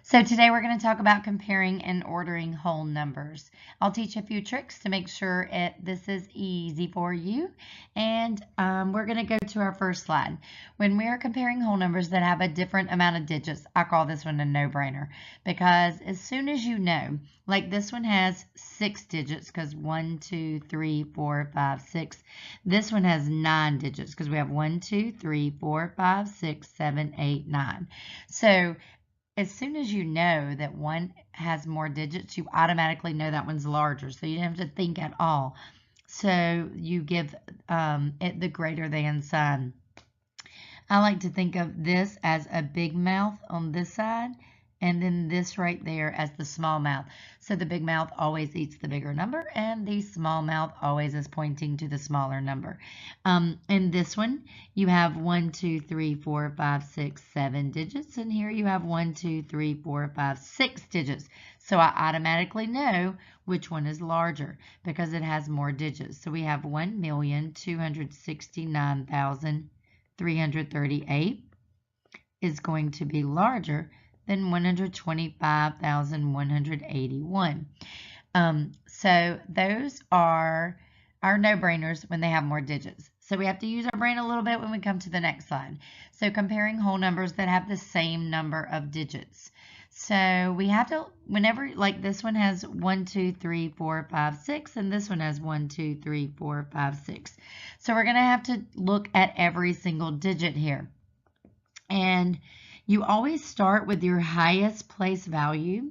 So today we're going to talk about comparing and ordering whole numbers. I'll teach a few tricks to make sure this is easy for you. And we're going to go to our first slide. When we are comparing whole numbers that have a different amount of digits, I call this one a no-brainer because as soon as you know, like this one has 6 digits because 1, 2, 3, 4, 5, 6. This one has 9 digits because we have 1, 2, 3, 4, 5, 6, 7, 8, 9. So as soon as you know that one has more digits, you automatically know that one's larger. So you don't have to think at all. So you give it the greater than sign. I like to think of this as a big mouth on this side, and then this right there as the small mouth. So the big mouth always eats the bigger number, and the small mouth always is pointing to the smaller number. In this one, you have 1, 2, 3, 4, 5, 6, 7 digits, and here you have 1, 2, 3, 4, 5, 6 digits. So I automatically know which one is larger because it has more digits. So we have 1,269,338 is going to be larger than 125,181. So those are our no-brainers when they have more digits. So we have to use our brain a little bit when we come to the next slide. So comparing whole numbers that have the same number of digits. So we have to, whenever, like this one has 1, 2, 3, 4, 5, 6, and this one has 1, 2, 3, 4, 5, 6. So we're going to have to look at every single digit here. And you always start with your highest place value,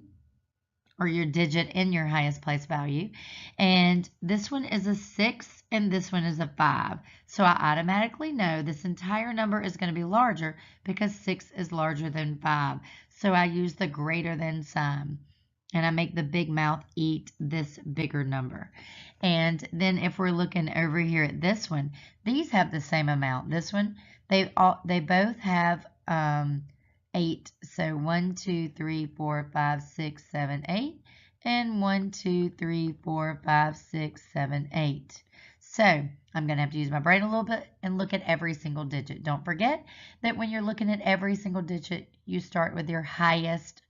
or your digit in your highest place value. And this one is a 6 and this one is a 5. So I automatically know this entire number is going to be larger because 6 is larger than 5. So I use the greater than sign. And I make the big mouth eat this bigger number. And then if we're looking over here at this one, these have the same amount. This one, they both have 8. So 1, 2, 3, 4, 5, 6, 7, 8. And 1, 2, 3, 4, 5, 6, 7, 8. So I'm going to have to use my brain a little bit and look at every single digit. Don't forget that when you're looking at every single digit, you start with your highest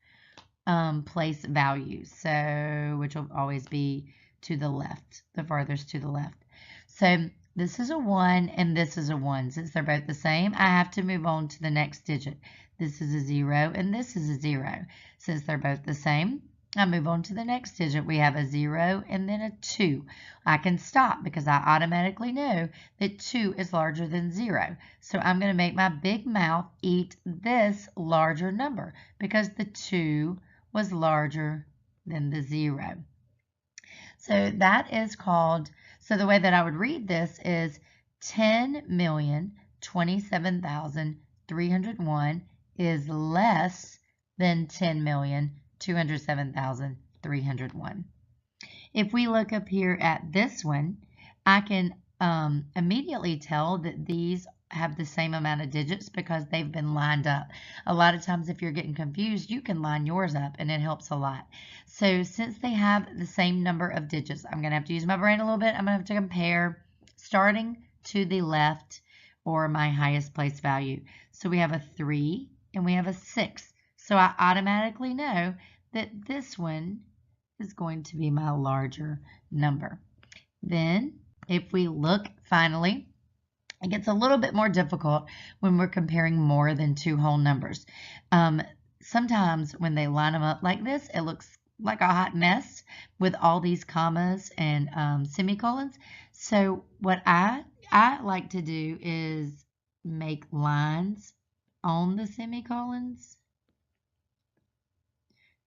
place value. So which will always be to the left, the farthest to the left. So this is a 1 and this is a 1. Since they're both the same, I have to move on to the next digit. This is a 0 and this is a 0. Since they're both the same, I move on to the next digit. We have a 0 and then a 2. I can stop because I automatically know that 2 is larger than 0. So I'm going to make my big mouth eat this larger number because the 2 was larger than the 0. So that is called, so the way that I would read this is 10,027,301 is less than 10,207,301. If we look up here at this one, I can immediately tell that these have the same amount of digits because they've been lined up. A lot of times if you're getting confused, you can line yours up and it helps a lot. So since they have the same number of digits, I'm going to have to use my brain a little bit. I'm going to have to compare starting to the left or my highest place value. So we have a 3 and we have a 6. So I automatically know that this one is going to be my larger number. Then if we look finally, it gets a little bit more difficult when we're comparing more than two whole numbers. Sometimes when they line them up like this, it looks like a hot mess with all these commas and semicolons. So what I like to do is make lines on the semicolons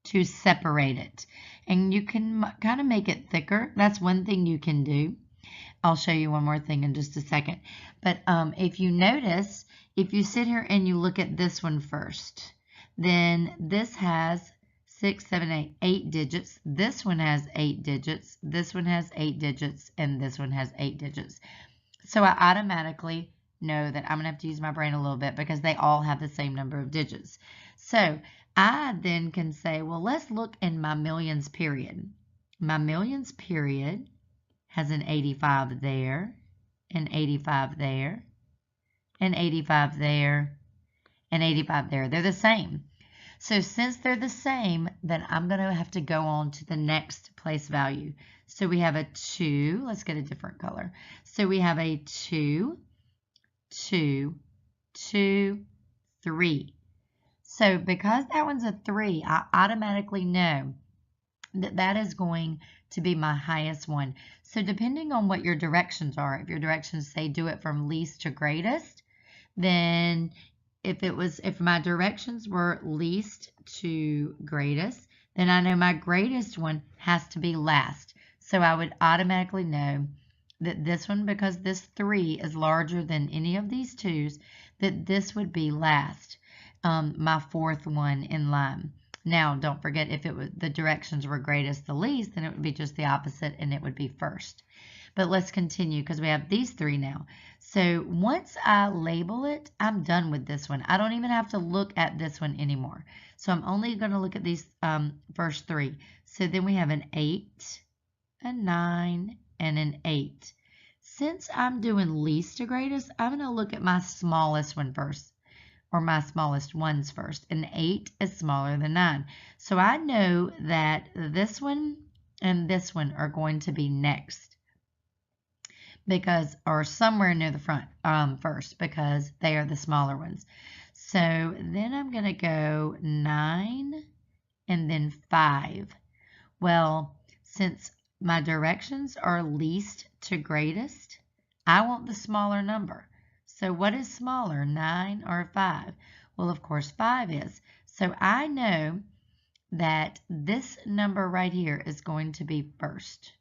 to separate it. And you can kind of make it thicker. That's one thing you can do. I'll show you one more thing in just a second. But if you notice, if you sit here and you look at this one first, then this has 6, 7, 8 digits. This one has 8 digits. This one has 8 digits. And this one has 8 digits. So I automatically know that I'm going to have to use my brain a little bit because they all have the same number of digits. So I then can say, well, let's look in my millions period. My millions period has an 85 there, an 85 there, an 85 there, and 85 there. They're the same. So since they're the same, then I'm going to have to go on to the next place value. So we have a 2. Let's get a different color. So we have a 2, 2, 2, 3. So because that one's a 3, I automatically know that that is going to be my highest one. So depending on what your directions are, if your directions say do it from least to greatest, then if my directions were least to greatest, then I know my greatest one has to be last. So I would automatically know that this one, because this 3 is larger than any of these 2's, that this would be last, my 4th one in line. Now, don't forget, if it was the directions were greatest to least, then it would be just the opposite, and it would be first. But let's continue because we have these 3 now. So once I label it, I'm done with this one. I don't even have to look at this one anymore. So I'm only going to look at these first 3. So then we have an 8, a 9, and an 8. Since I'm doing least to greatest, I'm going to look at my smallest one first, or my smallest ones first. And 8 is smaller than 9. So I know that this one and this one are going to be next, because, or somewhere near the front first, because they are the smaller ones. So then I'm going to go 9 and then 5. Well, since my directions are least to greatest, I want the smaller number. So what is smaller, 9 or 5? Well, of course, 5 is. So I know that this number right here is going to be first.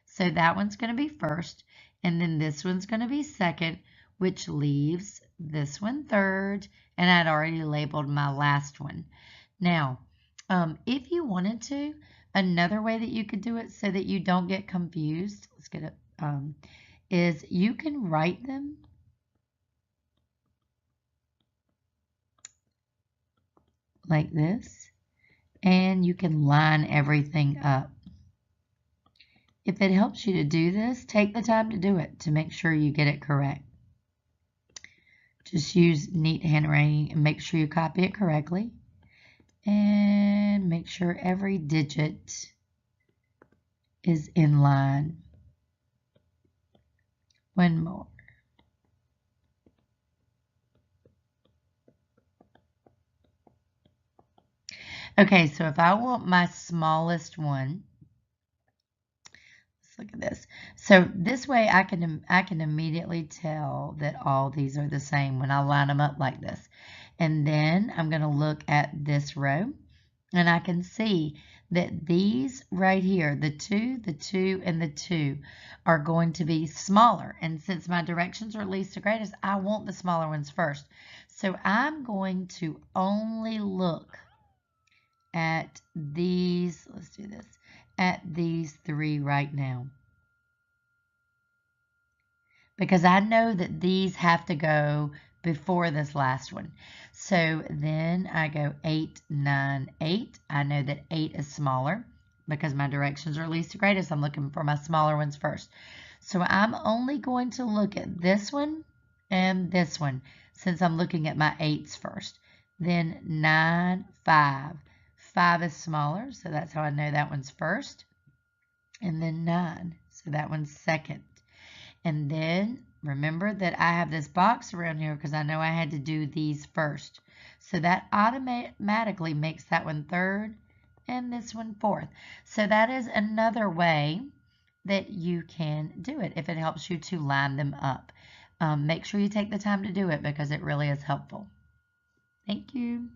So that one's going to be first, and then this one's going to be second, which leaves this one third, and I'd already labeled my last one. Now, if you wanted to, another way that you could do it so that you don't get confused, let's get it, is you can write them like this, and you can line everything up. If it helps you to do this, take the time to do it to make sure you get it correct. Just use neat handwriting and make sure you copy it correctly. And make sure every digit is in line. One more. Okay, so if I want my smallest one, let's look at this. So this way I can immediately tell that all these are the same when I line them up like this. And then I'm going to look at this row, and I can see that these right here, the 2, the 2, and the 2, are going to be smaller. And since my directions are least to greatest, I want the smaller ones first. So I'm going to only look at these, let's do this, at these 3 right now, because I know that these have to go before this last one. So then I go 8, 9, 8. I know that 8 is smaller because my directions are least to greatest. I'm looking for my smaller ones first. So I'm only going to look at this one and this one since I'm looking at my 8s first. Then 9, 5. 5 is smaller, so that's how I know that one's first. And then 9, so that one's second. And then remember that I have this box around here because I know I had to do these first. So that automatically makes that one third and this one fourth. So that is another way that you can do it if it helps you to line them up. Make sure you take the time to do it because it really is helpful. Thank you.